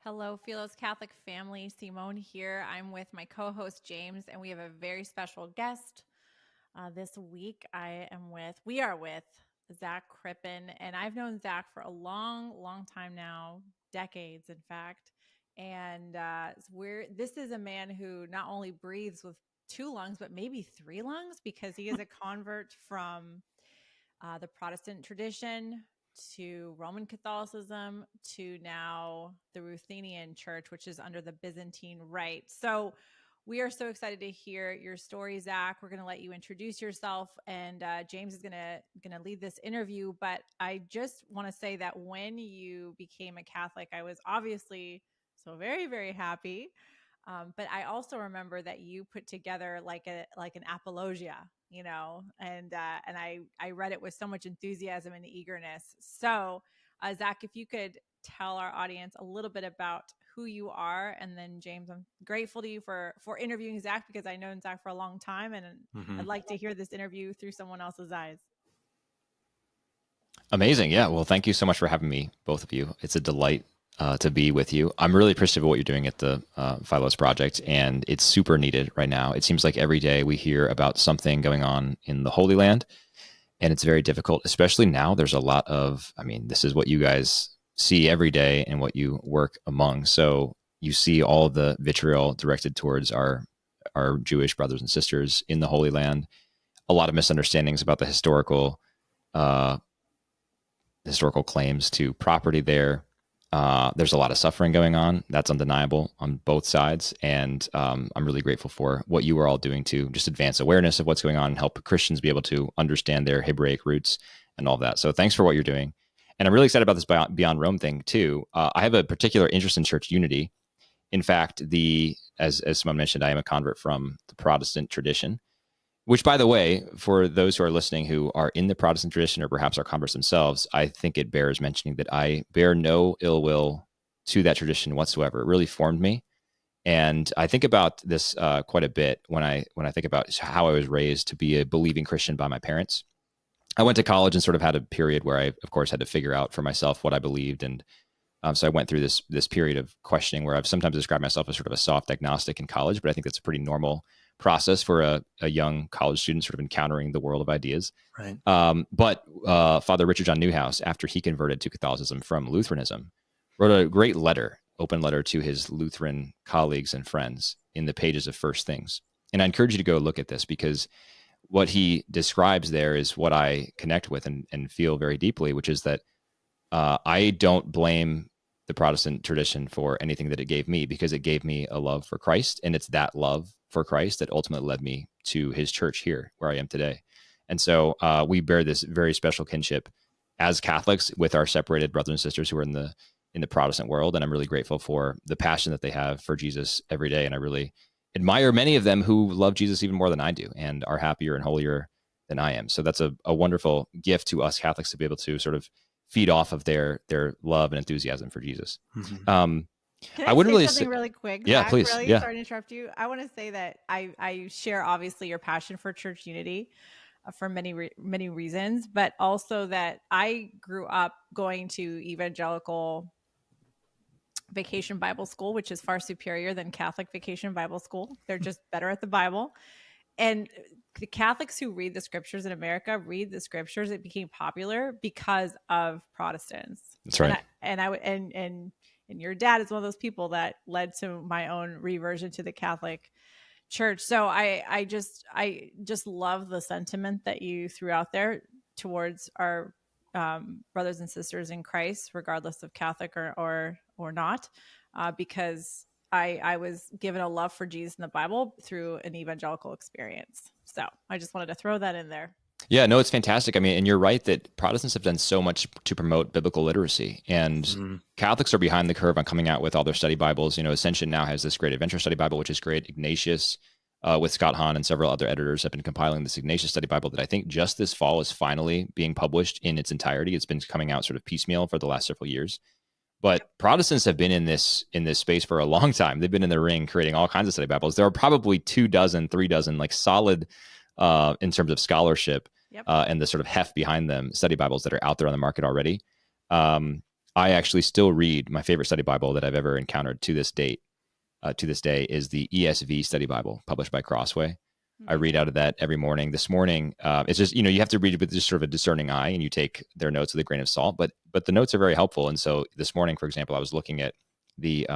Hello, Philos Catholic family. Simone here. I'm with my co-host James, and we have a very special guest this week. We are with Zac Crippen, and I've known Zac for a long time now, decades, in fact. And this is a man who not only breathes with 2 lungs, but maybe 3 lungs, because he is a convert from the Protestant tradition to Roman Catholicism to now the Ruthenian Church, which is under the Byzantine Rite. So we are so excited to hear your story, Zac. We're going to let you introduce yourself, and James is going to lead this interview. But I just want to say that when you became a Catholic, I was obviously so very, very happy. But I also remember that you put together like an apologia, and I read it with so much enthusiasm and eagerness. So, Zac, if you could tell our audience a little bit about who you are, and then James, I'm grateful to you for interviewing Zac, because I known Zac for a long time, and I'd like to hear this interview through someone else's eyes. Amazing. Yeah. Well, thank you so much for having me, both of you. It's a delight to be with you. I'm really appreciative of what you're doing at the Philos Project, and it's super needed right now. It seems like every day we hear about something going on in the Holy Land, and it's very difficult, especially now. There's a lot of, this is what you guys see every day and what you work among. So you see all the vitriol directed towards our Jewish brothers and sisters in the Holy Land, a lot of misunderstandings about the historical claims to property there. There's a lot of suffering going on. That's undeniable on both sides. And I'm really grateful for what you are all doing to just advance awareness of what's going on and help Christians be able to understand their Hebraic roots and all of that. So thanks for what you're doing. And I'm really excited about this Beyond Rome thing too. I have a particular interest in church unity. In fact, as Simone mentioned, I am a convert from the Protestant tradition, which, by the way, for those who are listening who are in the Protestant tradition or perhaps are converts themselves, I think it bears mentioning that I bear no ill will to that tradition whatsoever. It really formed me. And I think about this quite a bit when I think about how I was raised to be a believing Christian by my parents. I went to college and sort of had a period where I, of course, had to figure out for myself what I believed. And so I went through this period of questioning where I've sometimes described myself as sort of a soft agnostic in college, but I think that's a pretty normal process for a young college student sort of encountering the world of ideas. Right. But Father Richard John Newhouse, after he converted to Catholicism from Lutheranism, wrote a great open letter to his Lutheran colleagues and friends in the pages of First Things. And I encourage you to go look at this, because what he describes there is what I connect with and feel very deeply, which is that I don't blame the Protestant tradition for anything that it gave me, because it gave me a love for Christ. And it's that love for Christ that ultimately led me to his church here where I am today. And so we bear this very special kinship as Catholics with our separated brothers and sisters who are in the Protestant world. And I'm really grateful for the passion that they have for Jesus every day. And I really admire many of them who love Jesus even more than I do and are happier and holier than I am. So that's a wonderful gift to us Catholics to be able to sort of feed off of their love and enthusiasm for Jesus. Mm-hmm. Can I wouldn't say really something really quick? Yeah, Zac? please. Really? Yeah. Sorry to interrupt you. I want to say that I share obviously your passion for church unity for many reasons, but also that I grew up going to evangelical vacation Bible school, which is far superior than Catholic vacation Bible school. They're just better at the Bible. And the Catholics who read the scriptures in America read the scriptures. It became popular because of Protestants. That's right. And your dad is one of those people that led to my own reversion to the Catholic Church. So I just love the sentiment that you threw out there towards our brothers and sisters in Christ, regardless of Catholic or not, because I was given a love for Jesus in the Bible through an evangelical experience. So I just wanted to throw that in there. Yeah, no, it's fantastic. And you're right that Protestants have done so much to promote biblical literacy, and Catholics are behind the curve on coming out with all their study Bibles. Ascension now has this great Adventure Study Bible, which is great. Ignatius, with Scott Hahn and several other editors, have been compiling this Ignatius Study Bible that I think just this fall is finally being published in its entirety. It's been coming out sort of piecemeal for the last several years. But Protestants have been in this space for a long time. They've been in the ring creating all kinds of study Bibles. There are probably 3 dozen, like solid in terms of scholarship and the sort of heft behind them study Bibles that are out there on the market already. I actually still read my favorite study Bible that I've ever encountered to this day is the ESV study Bible published by Crossway. I read out of that every morning. This morning, it's just, you have to read it with just sort of a discerning eye, and you take their notes with a grain of salt, but the notes are very helpful. And so this morning, for example, I was looking at the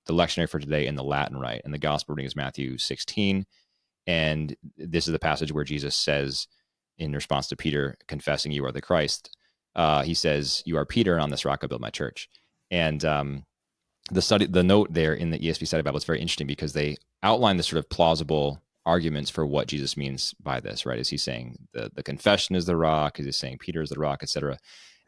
lectionary for today in the Latin Rite, and the gospel reading is Matthew 16. And this is the passage where Jesus says, in response to Peter confessing, "You are the Christ," he says, "You are Peter, and on this rock I'll build my church." And the note there in the ESV study Bible is very interesting because they outline the sort of plausible arguments for what Jesus means by this, right? Is he saying the confession is the rock? Is he saying Peter is the rock, etc.?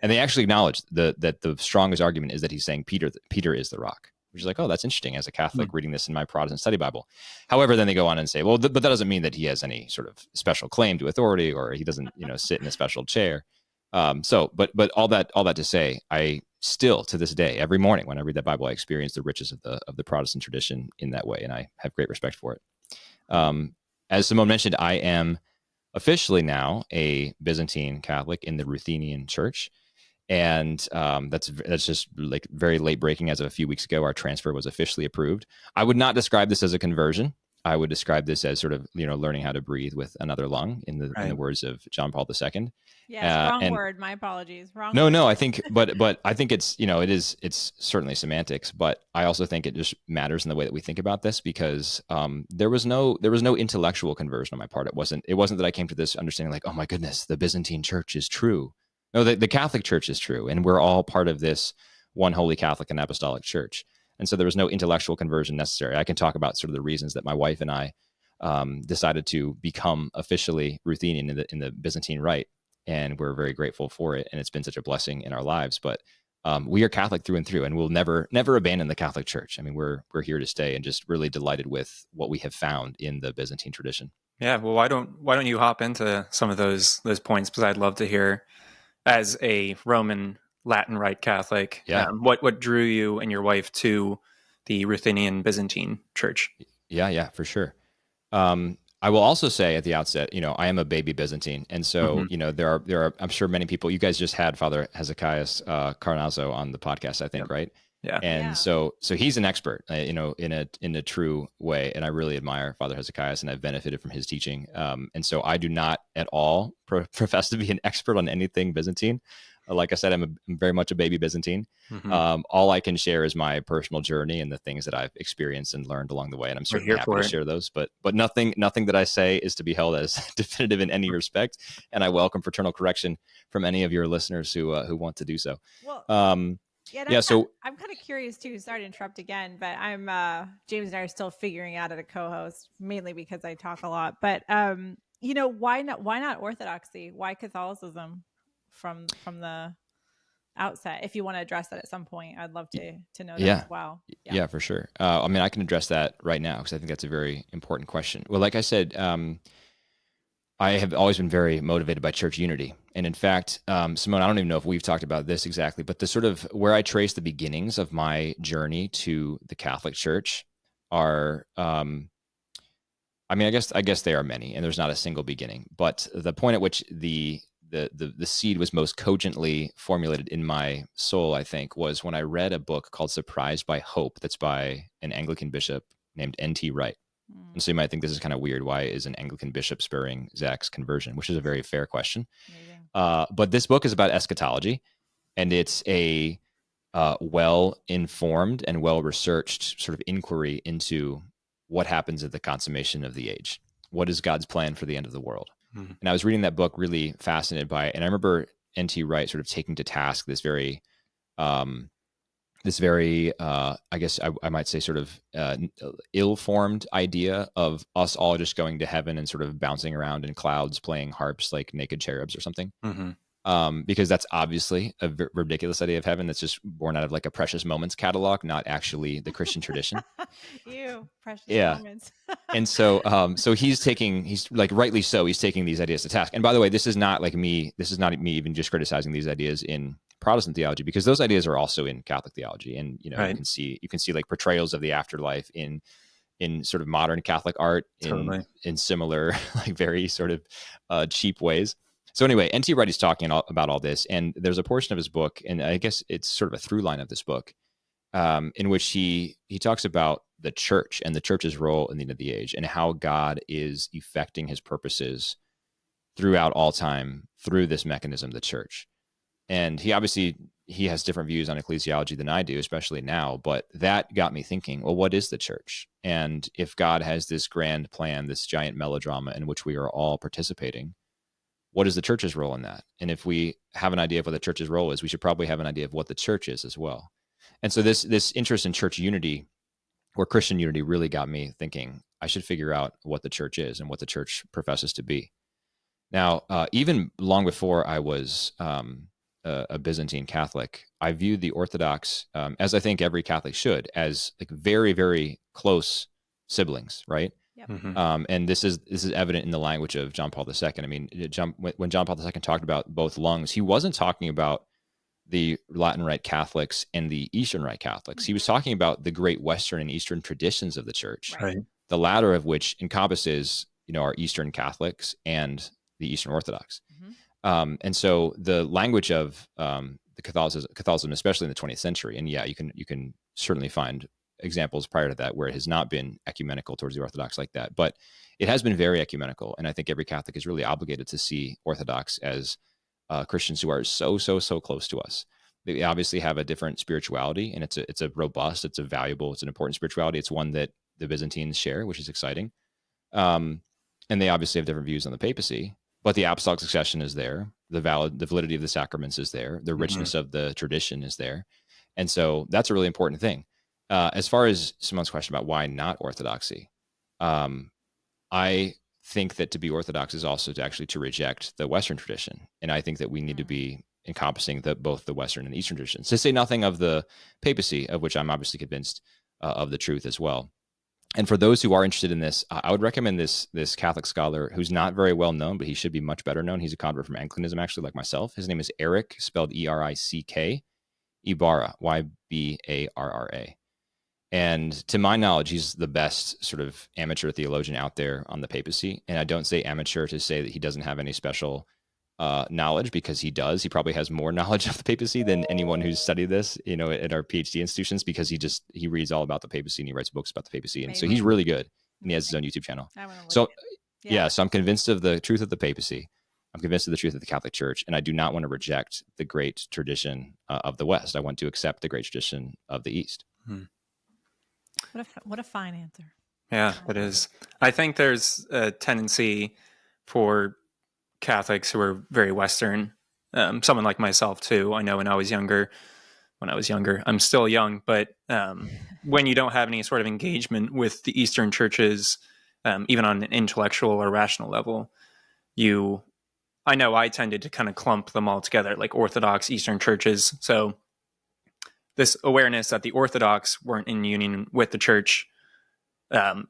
And they actually acknowledge that the strongest argument is that he's saying Peter is the rock, which is like, oh, that's interesting as a Catholic reading this in my Protestant study Bible. However, then they go on and say, well, but that doesn't mean that he has any sort of special claim to authority, or he doesn't, sit in a special chair. But all that to say, I still to this day, every morning when I read that Bible, I experience the riches of the Protestant tradition in that way, and I have great respect for it. As Simone mentioned, I am officially now a Byzantine Catholic in the Ruthenian Church. And that's just like very late breaking. As of a few weeks ago, our transfer was officially approved. I would not describe this as a conversion. I would describe this as sort of, learning how to breathe with another lung, in the words of John Paul II. Yes, wrong word. My apologies. Wrong. No. I think, but I think it's, it's certainly semantics, but I also think it just matters in the way that we think about this, because there was no intellectual conversion on my part. It wasn't that I came to this understanding like, oh my goodness, the Byzantine Church is true. No, the Catholic Church is true, and we're all part of this one holy Catholic and Apostolic Church. And so there was no intellectual conversion necessary. I can talk about sort of the reasons that my wife and I decided to become officially Ruthenian in the Byzantine Rite, and we're very grateful for it. And it's been such a blessing in our lives. But we are Catholic through and through, and we'll never abandon the Catholic Church. I mean, we're here to stay, and just really delighted with what we have found in the Byzantine tradition. Yeah. Well, why don't you hop into some of those points? Because I'd love to hear, as a Roman Latin Rite Catholic, what drew you and your wife to the Ruthenian Byzantine Church? Yeah, for sure. I will also say at the outset, I am a baby Byzantine. And so, there are, I'm sure many people, you guys just had Father Hezekiah Carnazzo on the podcast, I think, right? Yeah. And so he's an expert, in a true way. And I really admire Father Hezekiah, and I've benefited from his teaching. And so I do not at all profess to be an expert on anything Byzantine. Like I said, I'm very much a baby Byzantine. All I can share is my personal journey and the things that I've experienced and learned along the way. And I'm certainly happy to share those, but nothing that I say is to be held as definitive in any respect. And I welcome fraternal correction from any of your listeners who want to do so. Well, so I'm kind of curious too. Sorry to interrupt again, but I'm James and I are still figuring out how to co-host, mainly because I talk a lot. But why not Orthodoxy? Why Catholicism from the outset? If you want to address that at some point, I'd love to know that as well. Yeah, for sure. I mean, I can address that right now because I think that's a very important question. Well, like I said, I have always been very motivated by church unity. And in fact, Simone, I don't even know if we've talked about this exactly, but the sort of where I trace the beginnings of my journey to the Catholic Church are, I guess there are many, and there's not a single beginning. But the point at which the seed was most cogently formulated in my soul, I think, was when I read a book called Surprised by Hope that's by an Anglican bishop named N.T. Wright. And so you might think this is kind of weird. Why is an Anglican bishop spurring Zac's conversion? Which is a very fair question. But this book is about eschatology, and it's a well-informed and well-researched sort of inquiry into what happens at the consummation of the age. What is God's plan for the end of the world? And I was reading that book, really fascinated by it. And I remember N.T. Wright sort of taking to task this very, I guess I might say sort of ill-formed idea of us all just going to heaven and sort of bouncing around in clouds, playing harps like naked cherubs or something. Because that's obviously a ridiculous idea of heaven that's just born out of like a Precious Moments catalog, not actually the Christian tradition. Ew, precious moments. And so he's like, rightly so, he's taking these ideas to task. And by the way, this is not me even just criticizing these ideas in Protestant theology, because those ideas are also in Catholic theology. And, you can see like portrayals of the afterlife in sort of modern Catholic art in similar, like very sort of cheap ways. So anyway, N.T. Wright is talking about all this, and there's a portion of his book, and I guess it's sort of a through line of this book, in which he talks about the church and the church's role in the end of the age, and how God is effecting his purposes throughout all time through this mechanism, the church. And he has different views on ecclesiology than I do, especially now, but that got me thinking, well, what is the church? And if God has this grand plan, this giant melodrama in which we are all participating, what is the church's role in that? And if we have an idea of what the church's role is, we should probably have an idea of what the church is as well. And so this interest in church unity or Christian unity really got me thinking, I should figure out what the church is and what the church professes to be. Now, even long before I was a Byzantine Catholic, I viewed the Orthodox, as I think every Catholic should, as like very, very close siblings, right? Yep. Mm-hmm. And this is evident in the language of John Paul II. I mean, when John Paul II talked about both lungs, he wasn't talking about the Latin Rite Catholics and the Eastern Rite Catholics. He was talking about the great Western and Eastern traditions of the church, Right. the latter of which encompasses, our Eastern Catholics and the Eastern Orthodox. Mm-hmm. And so the language of the Catholicism, especially in the 20th century, and yeah, you can certainly find examples prior to that where it has not been ecumenical towards the Orthodox like that, but it has been very ecumenical. And I think every Catholic is really obligated to see Orthodox as Christians who are so close to us. They obviously have a different spirituality, and it's a robust, it's a valuable, it's an important spirituality. It's one that the Byzantines share, which is exciting. And they obviously have different views on the papacy, but the apostolic succession is there. The validity of the sacraments is there. The richness of the tradition is there. And so that's a really important thing. As far as Simone's question about why not Orthodoxy, I think that to be Orthodox is also to reject the Western tradition. And I think that we need to be encompassing both the Western and Eastern traditions, to say nothing of the papacy, of which I'm obviously convinced of the truth as well. And for those who are interested in this, I would recommend this Catholic scholar who's not very well known, but he should be much better known. He's a convert from Anglicanism, actually, like myself. His name is Eric, spelled E-R-I-C-K, Ibarra, Y-B-A-R-R-A. And to my knowledge, he's the best sort of amateur theologian out there on the papacy. And I don't say amateur to say that he doesn't have any special knowledge, because he does. He probably has more knowledge of the papacy than anyone who's studied this, at our PhD institutions, because he reads all about the papacy and he writes books about the papacy. And so he's really good. And he has his own YouTube channel. So so I'm convinced of the truth of the papacy. I'm convinced of the truth of the Catholic Church. And I do not want to reject the great tradition of the West. I want to accept the great tradition of the East. What a fine answer. Yeah, it is. I think there's a tendency for Catholics who are very Western, someone like myself too. I know when I was younger, I'm still young, but when you don't have any sort of engagement with the Eastern churches, even on an intellectual or rational level, I know I tended to kind of clump them all together, like Orthodox, Eastern churches. So this awareness that the Orthodox weren't in union with the church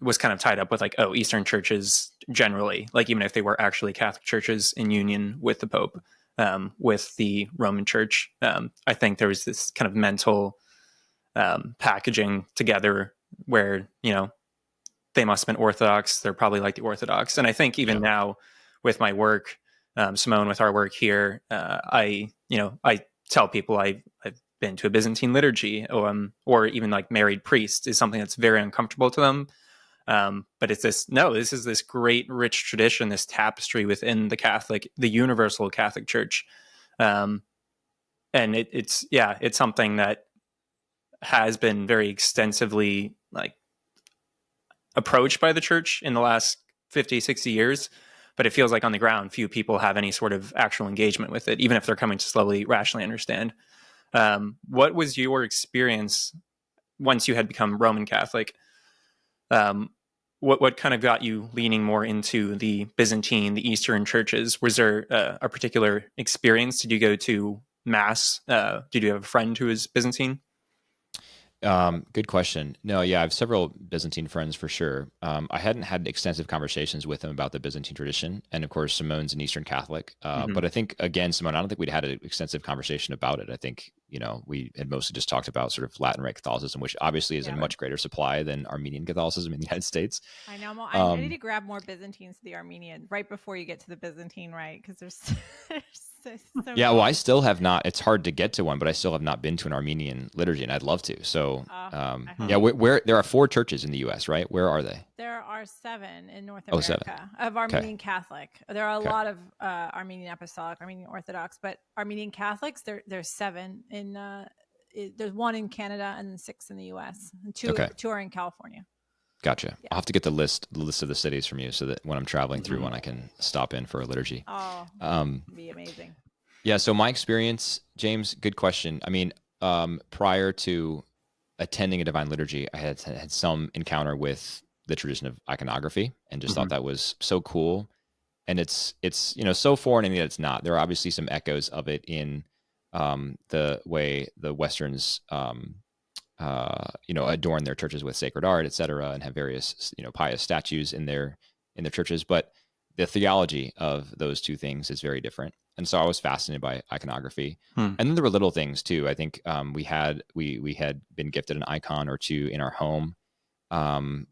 was kind of tied up with Eastern churches generally, like even if they were actually Catholic churches in union with the Pope, with the Roman Church. I think there was this kind of mental packaging together where, they must have been Orthodox. They're probably like the Orthodox. And I think even now with my work, Simone, with our work here, I tell people I've been to a Byzantine liturgy, or even like married priest is something that's very uncomfortable to them. But this is this great, rich tradition, this tapestry within the universal Catholic Church. And it's something that has been very extensively approached by the church in the last 50, 60 years. But it feels like on the ground, few people have any sort of actual engagement with it, even if they're coming to slowly, rationally understand. What was your experience once you had become Roman Catholic? What kind of got you leaning more into the Byzantine, the Eastern churches? Was there a particular experience? Did you go to Mass? Did you have a friend who was Byzantine? Good question. No, yeah, I have several Byzantine friends for sure. I hadn't had extensive conversations with them about the Byzantine tradition. And of course, Simone's an Eastern Catholic. But I think, again, Simone, I don't think we'd had an extensive conversation about it. I think we had mostly just talked about sort of Latin Rite Catholicism, which obviously is in much greater supply than Armenian Catholicism in the United States. I know. I'm ready to grab more Byzantines to the Armenian right before you get to the Byzantine Rite, because there's so yeah, well, I still have not. It's hard to get to one, but I still have not been to an Armenian liturgy, and I'd love to. So, where there are 4 churches in the U.S., right? Where are they? There are 7 in North America of Armenian Catholic. There are a lot of Armenian Apostolic, Armenian Orthodox, but Armenian Catholics, there's 7 in. There's 1 in Canada and 6 in the U.S. And 2 are in California. Gotcha. Yeah. I'll have to get the list of the cities from you so that when I'm traveling through one, I can stop in for a liturgy. Oh, that'd be amazing. Yeah. So my experience, James, good question. I mean, prior to attending a divine liturgy, I had some encounter with the tradition of iconography and just thought that was so cool. And it's so foreign in that it's not. There are obviously some echoes of it in the way the Westerns adorn their churches with sacred art, et cetera, and have various, pious statues in their churches. But the theology of those two things is very different. And so I was fascinated by iconography. And then there were little things too. I think we had been gifted an icon or two in our home.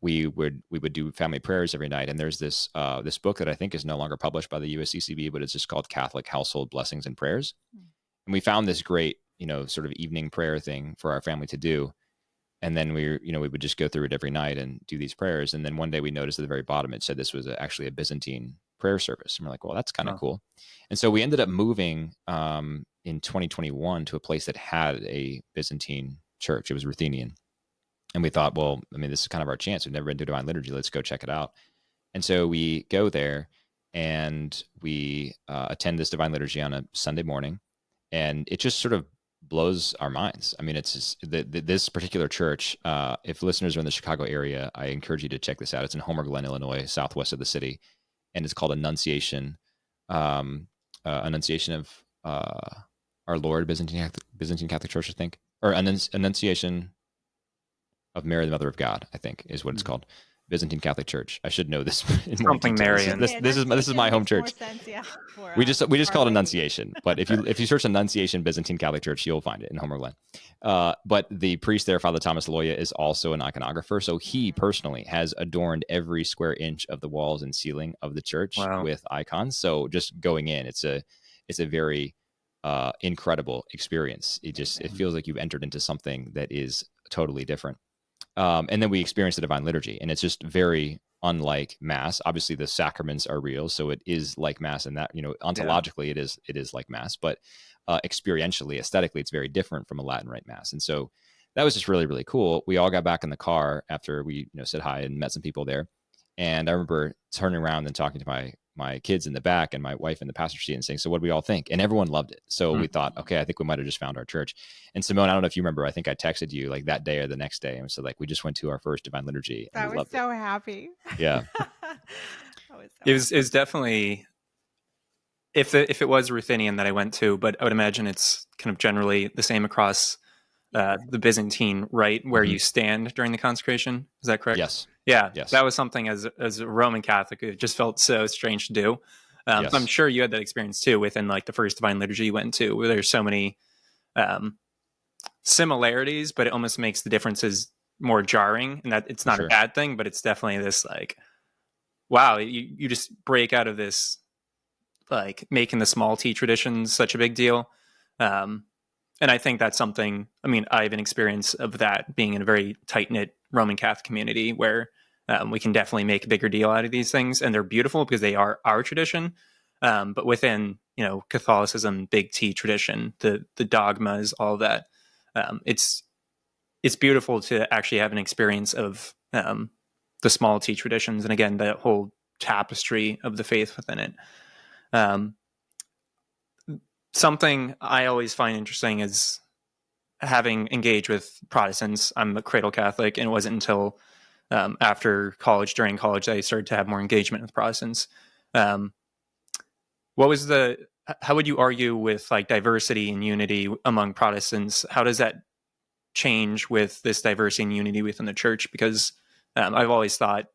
We would do family prayers every night. And there's this book that I think is no longer published by the USCCB, but it's just called Catholic Household Blessings and Prayers. And we found this great, sort of evening prayer thing for our family to do. And then we would just go through it every night and do these prayers. And then one day we noticed at the very bottom, it said this was actually a Byzantine prayer service. And we're like, well, that's kind of cool. And so we ended up moving in 2021 to a place that had a Byzantine church. It was Ruthenian. And we thought, well, I mean, this is kind of our chance. We've never been to divine liturgy. Let's go check it out. And so we go there and we attend this divine liturgy on a Sunday morning. And it just sort of blows our minds. I mean, it's just, this particular church, if listeners are in the Chicago area, I encourage you to check this out. It's in Homer Glen, Illinois, southwest of the city. And it's called Annunciation of our Lord, Byzantine Catholic Church, I think. Or Annunciation of Mary, the Mother of God, I think is what it's called. Byzantine Catholic Church. I should know this. Something Marian. This is my home church. We just call it Annunciation, but if you search Annunciation Byzantine Catholic Church, you'll find it in Homer Glen. But the priest there, Father Thomas Loya, is also an iconographer, so he personally has adorned every square inch of the walls and ceiling of the church with icons. So just going in, it's a very incredible experience. It feels like you've entered into something that is totally different. And then we experience the divine liturgy, and it's just very unlike Mass. Obviously, the sacraments are real, so it is like Mass, and that ontologically it is like Mass, but experientially, aesthetically, it's very different from a Latin Rite Mass. And so that was just really, really cool. We all got back in the car after we said hi and met some people there, and I remember turning around and talking to my kids in the back and my wife in the passenger seat and saying, so what do we all think? And everyone loved it. So we thought, okay, I think we might've just found our church. And Simone, I don't know if you remember, I think I texted you like that day or the next day. And so like, we just went to our first divine liturgy. I was so happy. Yeah. It was definitely, if it was Ruthenian that I went to, but I would imagine it's kind of generally the same across the Byzantine Rite where you stand during the consecration. Is that correct? Yes. Yeah, yes. That was something as a Roman Catholic, it just felt so strange to do. Yes. I'm sure you had that experience too within like the first divine liturgy you went to, where there's so many similarities, but it almost makes the differences more jarring. And that it's not a bad thing, but it's definitely this like, wow, you just break out of this like making the small T traditions such a big deal. And I think that's something, I mean, I have an experience of that being in a very tight-knit Roman Catholic community where we can definitely make a bigger deal out of these things, and they're beautiful because they are our tradition. But within, Catholicism, big T tradition, the dogmas, all of that, it's beautiful to actually have an experience of the small T traditions. And again, the whole tapestry of the faith within it. Something I always find interesting is having engaged with Protestants. I'm a Creedal Catholic, and it wasn't until after college, during college, I started to have more engagement with Protestants. How would you argue with like diversity and unity among Protestants? How does that change with this diversity and unity within the church? Because I've always thought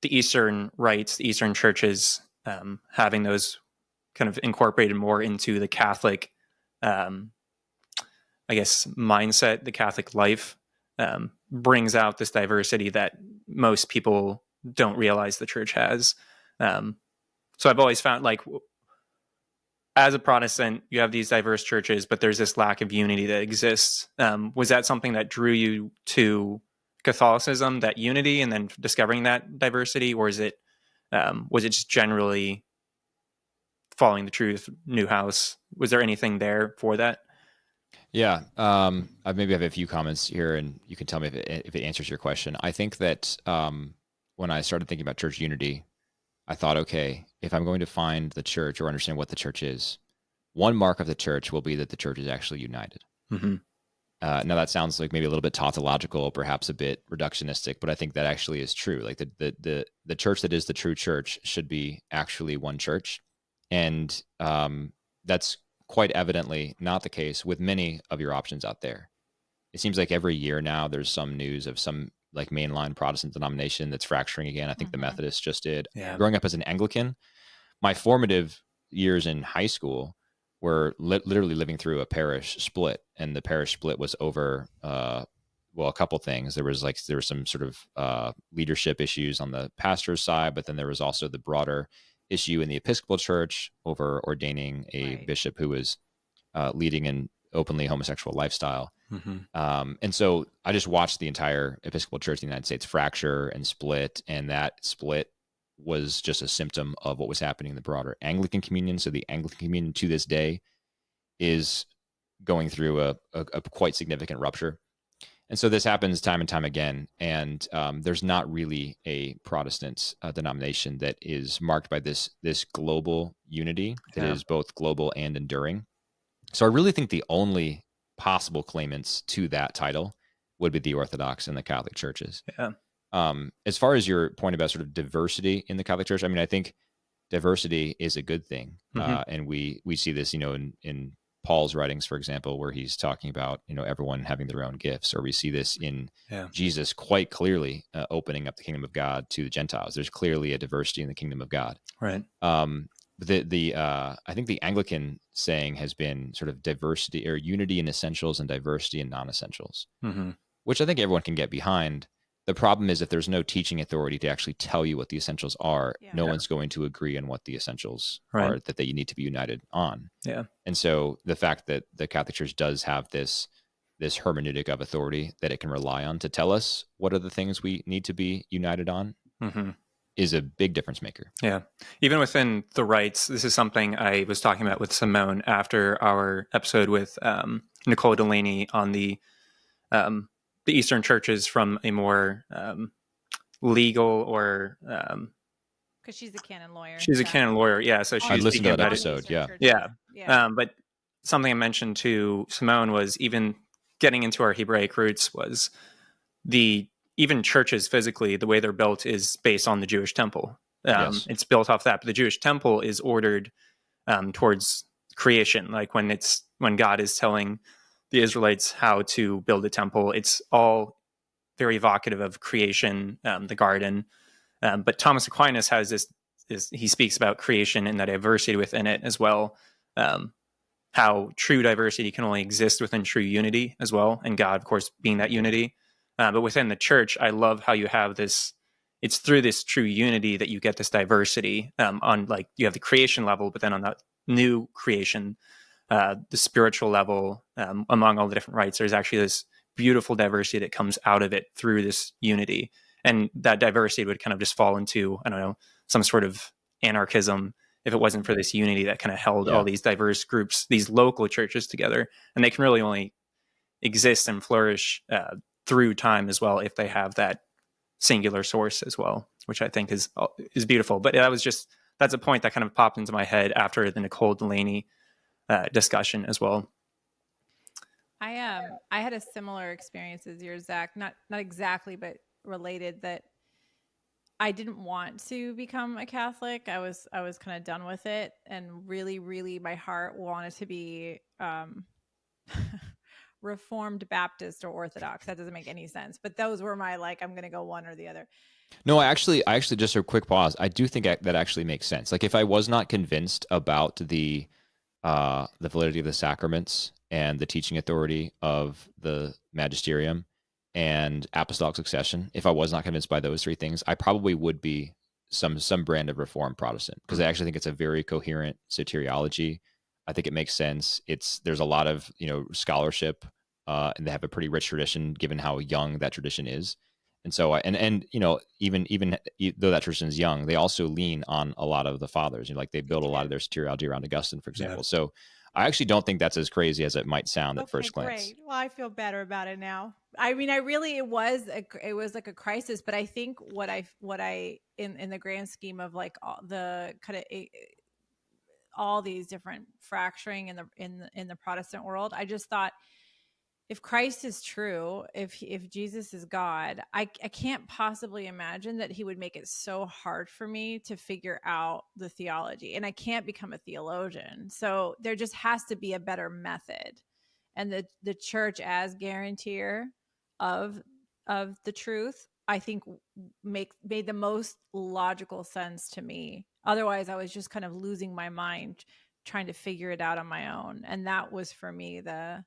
the Eastern rites, the Eastern churches, having those kind of incorporated more into the Catholic I guess, mindset, the Catholic life, brings out this diversity that most people don't realize the church has. So I've always found, like, as a Protestant, you have these diverse churches, but there's this lack of unity that exists. Was that something that drew you to Catholicism, that unity, and then discovering that diversity, or was it just generally following the truth, new house? Was there anything there for that? Yeah, I maybe have a few comments here, and you can tell me if it answers your question. I think that when I started thinking about church unity, I thought, okay, if I'm going to find the church or understand what the church is, one mark of the church will be that the church is actually united. Mm-hmm. Now that sounds like maybe a little bit tautological, perhaps a bit reductionistic, but I think that actually is true. Like the church that is the true church should be actually one church, and that's quite evidently not the case with many of your options out there. It seems like every year now there's some news of some like mainline Protestant denomination that's fracturing again. I think the Methodists just did. Yeah. Growing up as an Anglican, my formative years in high school were literally living through a parish split, and the parish split was over a couple things. There was some sort of leadership issues on the pastor's side, but then there was also the broader issue in the Episcopal Church over ordaining a bishop who was leading an openly homosexual lifestyle. Mm-hmm. And so I just watched the entire Episcopal Church in the United States fracture and split, and that split was just a symptom of what was happening in the broader Anglican communion. So the Anglican communion to this day is going through a quite significant rupture. And so this happens time and time again. And there's not really a Protestant denomination that is marked by this global unity that is both global and enduring. So I really think the only possible claimants to that title would be the Orthodox and the Catholic churches. Yeah. As far as your point about sort of diversity in the Catholic Church, I mean, I think diversity is a good thing. And we see this, in Paul's writings, for example, where he's talking about, everyone having their own gifts, or we see this in Jesus quite clearly opening up the kingdom of God to the Gentiles. There's clearly a diversity in the kingdom of God. Right. I think the Anglican saying has been sort of diversity or unity in essentials and diversity in non-essentials, which I think everyone can get behind. The problem is if there's no teaching authority to actually tell you what the essentials are, no one's going to agree on what the essentials are that they need to be united on. Yeah. And so the fact that the Catholic Church does have this hermeneutic of authority that it can rely on to tell us what are the things we need to be united on is a big difference maker. Yeah. Even within the rites, this is something I was talking about with Simone after our episode with Nicole Delaney on the Eastern churches from a more legal or because she's a canon lawyer. She's a canon lawyer, yeah. So I she's listened to that about episode, yeah. But something I mentioned to Simone was even getting into our Hebraic roots was even churches physically, the way they're built is based on the Jewish temple. It's built off that, but the Jewish temple is ordered towards creation. Like when God is telling the Israelites how to build a temple, it's all very evocative of creation, the garden. But Thomas Aquinas has he speaks about creation and the diversity within it as well. How true diversity can only exist within true unity as well. And God, of course, being that unity. But within the church, I love how you have this, it's through this true unity that you get this diversity on, like, you have the creation level, but then on that new creation, the spiritual level, among all the different rites, there's actually this beautiful diversity that comes out of it through this unity. And that diversity would kind of just fall into, I don't know, some sort of anarchism if it wasn't for this unity that kind of held all these diverse groups, these local churches together. And they can really only exist and flourish through time as well if they have that singular source as well, which I think is beautiful. But that's a point that kind of popped into my head after the Nicole Delaney discussion as well. I had a similar experience as yours, Zach. Not exactly, but related. That I didn't want to become a Catholic. I was kind of done with it, and really, really, my heart wanted to be Reformed Baptist or Orthodox. That doesn't make any sense. But those were my, like, I'm going to go one or the other. No, I actually just a quick pause. I do think that actually makes sense. Like, if I was not convinced about the validity of the sacraments and the teaching authority of the magisterium and apostolic succession, if I was not convinced by those three things, I probably would be some brand of Reformed Protestant, because I actually think it's a very coherent soteriology. I think it makes sense. There's a lot of scholarship, and they have a pretty rich tradition given how young that tradition is. And so, even though that tradition is young, they also lean on a lot of the fathers. Like they build a lot of their soteriology around Augustine, for example. Yeah. So I actually don't think that's as crazy as it might sound at first glance. Great. Well, I feel better about it now. I mean, it was like a crisis, but I think what I in the grand scheme of like all the kind of all these different fracturing in the Protestant world, I just thought, if Christ is true, if Jesus is God, I can't possibly imagine that he would make it so hard for me to figure out the theology, and I can't become a theologian. So there just has to be a better method, and the church as guarantor of the truth, I think made the most logical sense to me. Otherwise, I was just kind of losing my mind trying to figure it out on my own, and that was for me the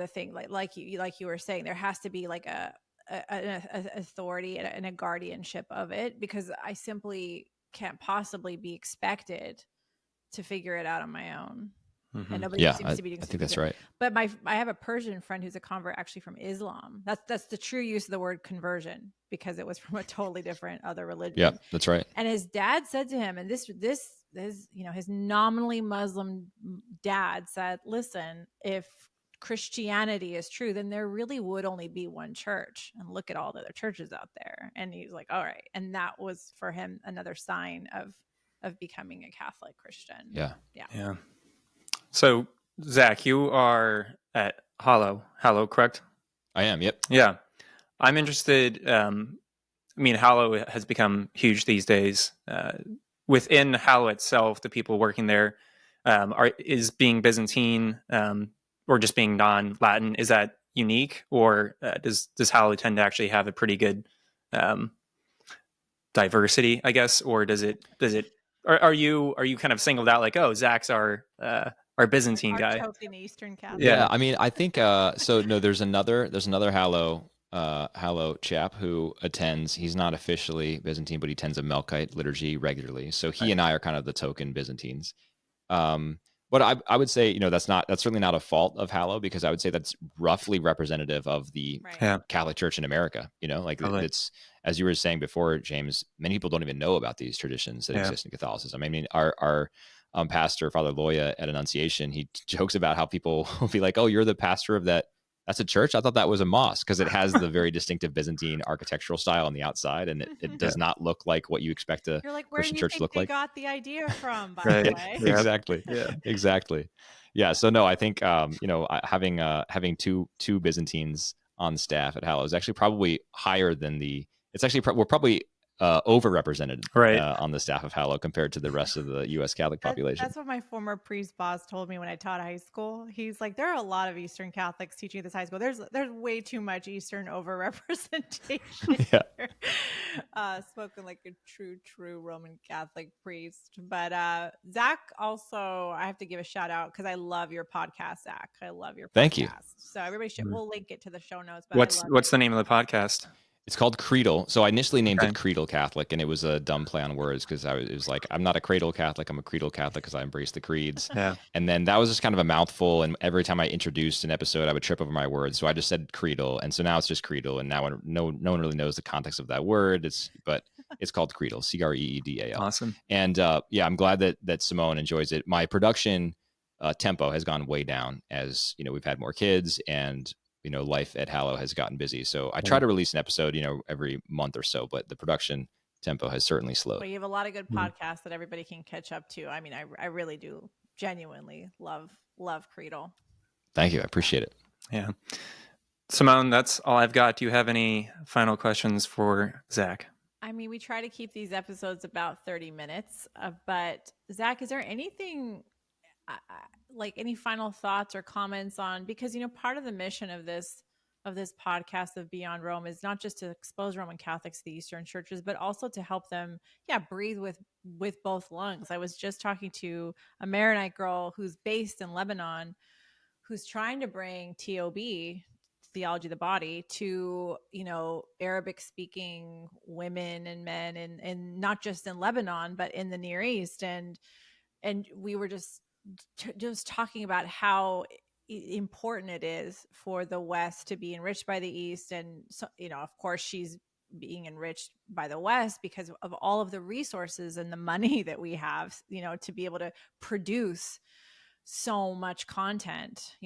thing, like you were saying, there has to be like an authority and a guardianship of it, because I simply can't possibly be expected to figure it out on my own. Mm-hmm. And nobody seems to be doing. I think that's right. But I have a Persian friend who's a convert actually from Islam. That's the true use of the word conversion, because it was from a totally different other religion. Yeah, that's right. And his dad said to him, and this his nominally Muslim dad said, listen, if Christianity is true, then there really would only be one church, and look at all the other churches out there. And he's like, all right. And that was for him another sign of becoming a Catholic Christian. Yeah. So Zac, you are at Hallow, correct? I am. Yep. Yeah. I'm interested. Hallow has become huge these days. Within Hallow itself, the people working there is being Byzantine, or just being non-Latin, is that unique, or does Hallow tend to actually have a pretty good diversity, I guess, or does it? Are you kind of singled out like, oh, Zac's our Byzantine guy? Token Eastern Catholic. Yeah, I mean, I think so. No, there's another Hallow chap who attends. He's not officially Byzantine, but he attends a Melkite liturgy regularly. So he and I are kind of the token Byzantines. But I would say, that's certainly not a fault of Hallow, because I would say that's roughly representative of the Catholic Church in America. It's, as you were saying before, James, many people don't even know about these traditions that exist in Catholicism. I mean, our pastor, Father Loya at Annunciation, he jokes about how people will be like, oh, you're the pastor of that. That's a church? I thought that was a mosque, because it has the very distinctive Byzantine architectural style on the outside, and it does not look like what you expect a Christian church to look like. Where do you think they got the idea from, by the way? Exactly. Yeah. Exactly. Yeah. So no, I think having two Byzantines on staff at Hallow is actually probably higher than we're probably overrepresented on the staff of Hallow compared to the rest of the U.S. Catholic population. That's what my former priest boss told me when I taught high school. He's like, there are a lot of Eastern Catholics teaching at this high school. There's way too much Eastern overrepresentation. Yeah. Spoken like a true Roman Catholic priest. But Zac, also, I have to give a shout out because I love your podcast, Zac. I love your podcast. Thank you. So everybody we'll link it to the show notes. But what's the name of the podcast? It's called Creedal. So I initially named it Creedal Catholic, and it was a dumb play on words, because it was like, I'm not a cradle Catholic, I'm a Creedal Catholic, because I embrace the creeds. Yeah. And then that was just kind of a mouthful, and every time I introduced an episode, I would trip over my words. So I just said Creedal, and so now it's just Creedal, and now no one really knows the context of that word. But it's called Creedal, Creedal. Awesome. And I'm glad that Simone enjoys it. My production tempo has gone way down as we've had more kids, and life at Hallow has gotten busy. So I try to release an episode, every month or so, but the production tempo has certainly slowed. Well, you have a lot of good podcasts that everybody can catch up to. I mean, I really do genuinely love Creedal. Thank you. I appreciate it. Yeah. Simone, that's all I've got. Do you have any final questions for Zac? I mean, we try to keep these episodes about 30 minutes, but Zac, is there anything like any final thoughts or comments on, because part of the mission of this podcast of Beyond Rome is not just to expose Roman Catholics to the Eastern churches, but also to help them breathe with both lungs. I was just talking to a Maronite girl who's based in Lebanon, who's trying to bring TOB, theology of the body, to, Arabic speaking women and men, and not just in Lebanon, but in the Near East. And we were just talking about how important it is for the West to be enriched by the East. And so, of course, she's being enriched by the West because of all of the resources and the money that we have, to be able to produce so much content,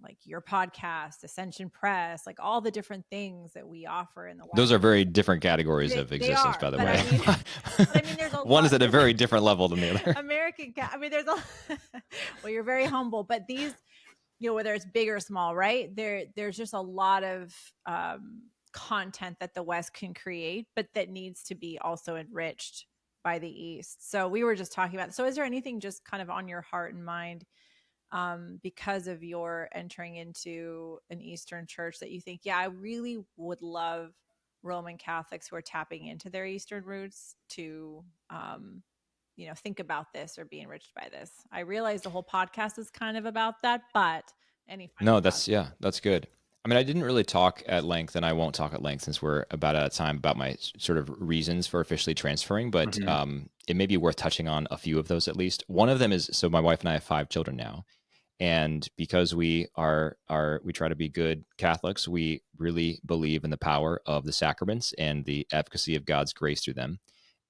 like your podcast, Ascension Press, like all the different things that we offer in the West. Those are very different categories of existence, by the way. I mean, there's one is at a very different level than the other. There's well, you're very humble, but these, whether it's big or small, right? There's just a lot of content that the West can create, but that needs to be also enriched by the East. So we were just talking about, so is there anything just kind of on your heart and mind because of your entering into an Eastern church that you think, yeah, I really would love Roman Catholics who are tapping into their Eastern roots to, think about this or be enriched by this? I realize the whole podcast is kind of about that, but that's good. I mean, I didn't really talk at length, and I won't talk at length since we're about out of time, about my sort of reasons for officially transferring, but it may be worth touching on a few of those at least. One of them is, so my wife and I have 5 children now, and because we try to be good Catholics, we really believe in the power of the sacraments and the efficacy of God's grace through them.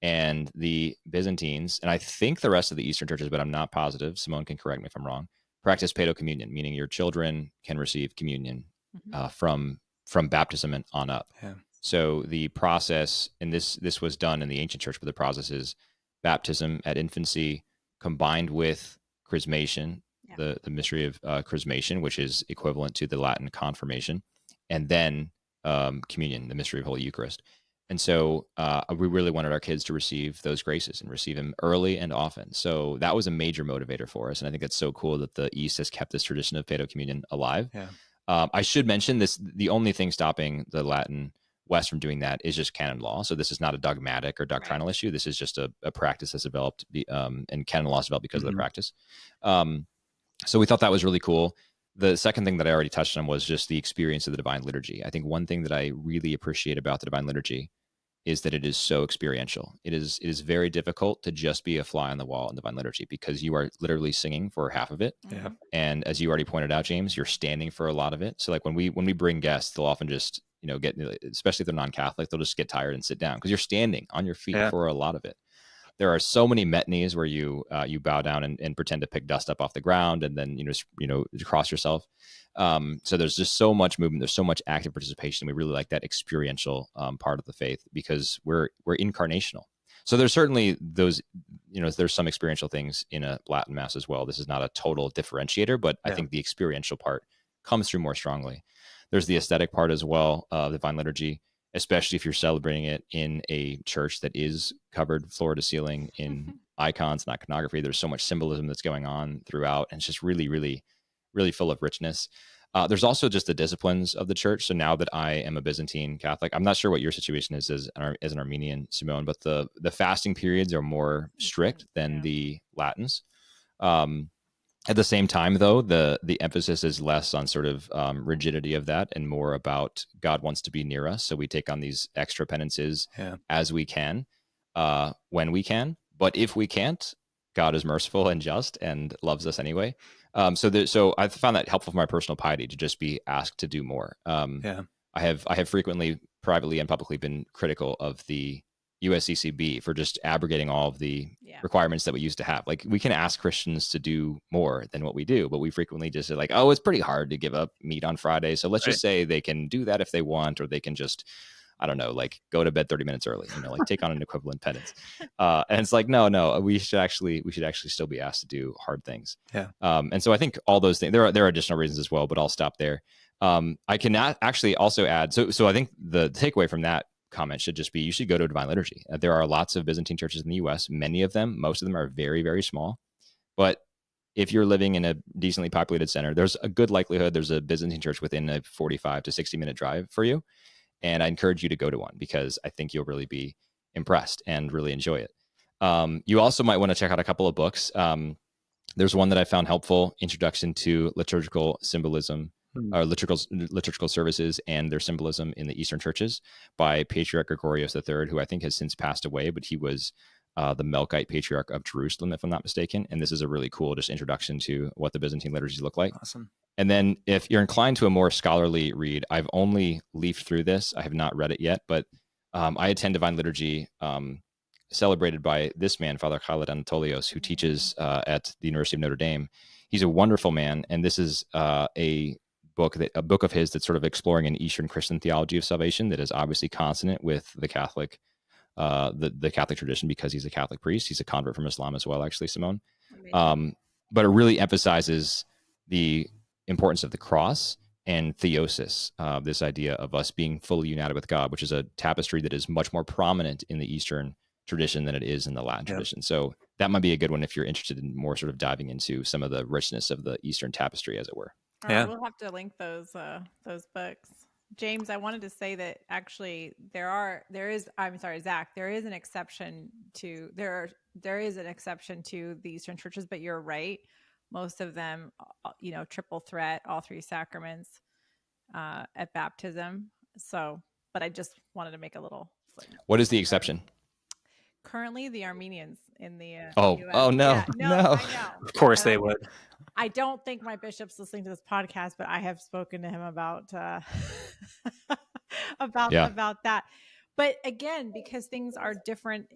And the Byzantines, and I think the rest of the Eastern churches, but I'm not positive, Simone can correct me if I'm wrong, practice paedocommunion, meaning your children can receive communion from baptism and on up. Yeah. So the process, and this was done in the ancient church, but the process is baptism at infancy combined with chrismation, the mystery of chrismation, which is equivalent to the Latin confirmation, and then communion, the mystery of Holy Eucharist. And so we really wanted our kids to receive those graces and receive them early and often. So that was a major motivator for us. And I think it's so cool that the East has kept this tradition of paedocommunion alive. Yeah. I should mention this, the only thing stopping the Latin West from doing that is just canon law. So this is not a dogmatic or doctrinal issue. This is just a practice that's developed, and canon law is developed because of the practice. So we thought that was really cool. The second thing that I already touched on was just the experience of the Divine Liturgy. I think one thing that I really appreciate about the Divine Liturgy is that it is so experiential. It is very difficult to just be a fly on the wall in Divine Liturgy because you are literally singing for half of it. Yeah. And as you already pointed out, James, you're standing for a lot of it. So like when we bring guests, they'll often just, get, especially if they're non-Catholic, they'll just get tired and sit down because you're standing on your feet for a lot of it. There are so many metanies where you bow down and pretend to pick dust up off the ground and then, cross yourself. So there's just so much movement. There's so much active participation. We really like that experiential part of the faith because we're incarnational. So there's certainly those, there's some experiential things in a Latin Mass as well. This is not a total differentiator, but I think the experiential part comes through more strongly. There's the aesthetic part as well of the Divine Liturgy, especially if you're celebrating it in a church that is covered floor to ceiling in icons and iconography. There's so much symbolism that's going on throughout, and it's just really, really, really full of richness. There's also just the disciplines of the church. So now that I am a Byzantine Catholic, I'm not sure what your situation is as an Armenian, Simone, but the fasting periods are more strict than the Latins. At the same time, though, the emphasis is less on sort of rigidity of that and more about God wants to be near us. So we take on these extra penances as we can, when we can. But if we can't, God is merciful and just and loves us anyway. So I found that helpful for my personal piety to just be asked to do more. I have frequently, privately and publicly, been critical of the USCCB for just abrogating all of the requirements that we used to have. Like, we can ask Christians to do more than what we do, but we frequently just say like, oh, it's pretty hard to give up meat on Friday. So let's just say they can do that if they want, or they can just, I don't know, like go to bed 30 minutes early, like take on an equivalent penance. And it's like, no, we should actually still be asked to do hard things. Yeah. And so I think all those things, there are additional reasons as well, but I'll stop there. I can actually also add, so I think the takeaway from that comment should just be, you should go to a Divine Liturgy. There are lots of Byzantine churches in the US. Most of them are very, very small. But if you're living in a decently populated center, there's a good likelihood there's a Byzantine church within a 45 to 60 minute drive for you. And I encourage you to go to one because I think you'll really be impressed and really enjoy it. You also might want to check out a couple of books. There's one that I found helpful, Introduction to Liturgical Symbolism, or liturgical services and their symbolism in the Eastern churches, by Patriarch Gregorios III, who I think has since passed away, but he was the Melkite Patriarch of Jerusalem, if I'm not mistaken. And this is a really cool just introduction to what the Byzantine liturgies look like. Awesome. And then if you're inclined to a more scholarly read, I've only leafed through this. I have not read it yet, but I attend Divine Liturgy celebrated by this man, Father Khaled Anatolios, who teaches at the University of Notre Dame. He's a wonderful man, and this is a book of his that's sort of exploring an Eastern Christian theology of salvation that is obviously consonant with the Catholic the Catholic tradition, because he's a Catholic priest. He's a convert from Islam as well, actually, Simone. But it really emphasizes the importance of the cross and theosis, this idea of us being fully united with God, which is a tapestry that is much more prominent in the Eastern tradition than it is in the Latin tradition. So that might be a good one if you're interested in more sort of diving into some of the richness of the Eastern tapestry, as it were. We'll have to link those books. James, I wanted to say that actually there is an exception to the Eastern churches, but you're right. Most of them, triple threat, all three sacraments at baptism. So, but I just wanted to make a little footnote. What is the exception? Currently, the Armenians in the US. No. I know. Of course they would. I don't think my bishop's listening to this podcast, but I have spoken to him about that. But again, because things are different,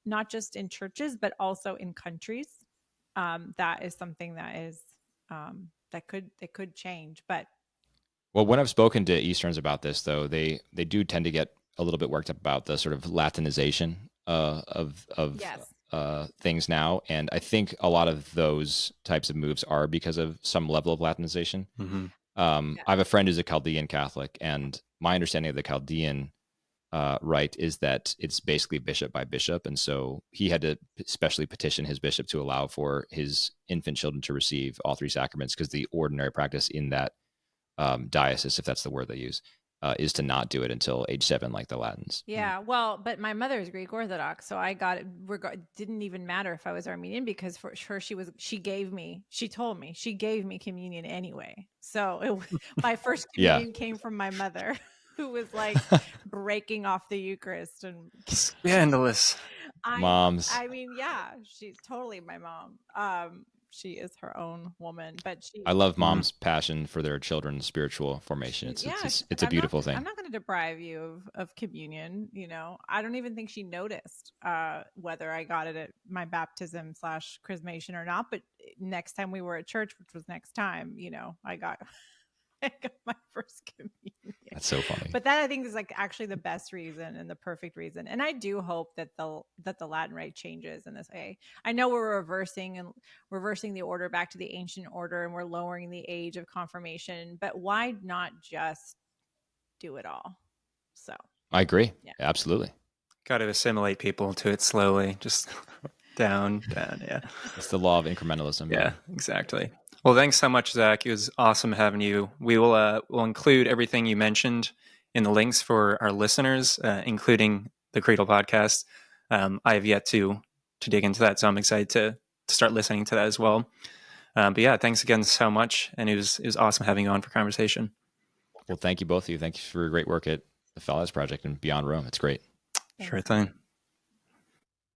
not just in churches, but also in countries, that is something that is that could change. But when I've spoken to Easterns about this, though, they do tend to get a little bit worked up about the sort of Latinization of things now, and I think a lot of those types of moves are because of some level of Latinization. I have a friend who's a Chaldean Catholic, and my understanding of the Chaldean rite is that it's basically bishop by bishop, and so he had to specially petition his bishop to allow for his infant children to receive all three sacraments, because the ordinary practice in that diocese, if that's the word they use, is to not do it until age 7, like the Latins. Yeah, well, but my mother is Greek Orthodox, so I got it. Didn't even matter if I was Armenian, because for sure she gave me communion anyway. So my first communion came from my mother, who was like breaking off the Eucharist and scandalous. Moms. I mean, yeah, she's totally my mom. She is her own woman, but I love moms' passion for their children's spiritual formation. It's a beautiful thing. I'm not going to deprive you of communion. I don't even think she noticed whether I got it at my baptism / chrismation or not. But next time we were at church, which was next time, I got my first communion. That's so funny. But that, I think, is like actually the best reason and the perfect reason. And I do hope that the Latin rite changes in this way. I know we're reversing the order back to the ancient order, and we're lowering the age of confirmation, but why not just do it all? So I agree. Yeah. Absolutely. Got to assimilate people to it slowly, just down. Yeah. It's the law of incrementalism. Yeah, exactly. Well, thanks so much, Zach. It was awesome having you. We will we'll include everything you mentioned in the links for our listeners, including the Creedal Podcast. I have yet to dig into that, so I'm excited to start listening to that as well. But yeah, thanks again so much, and it was awesome having you on for conversation. Well, thank you, both of you. Thank you for your great work at the Fallows Project and Beyond Rome. It's great. Sure thing.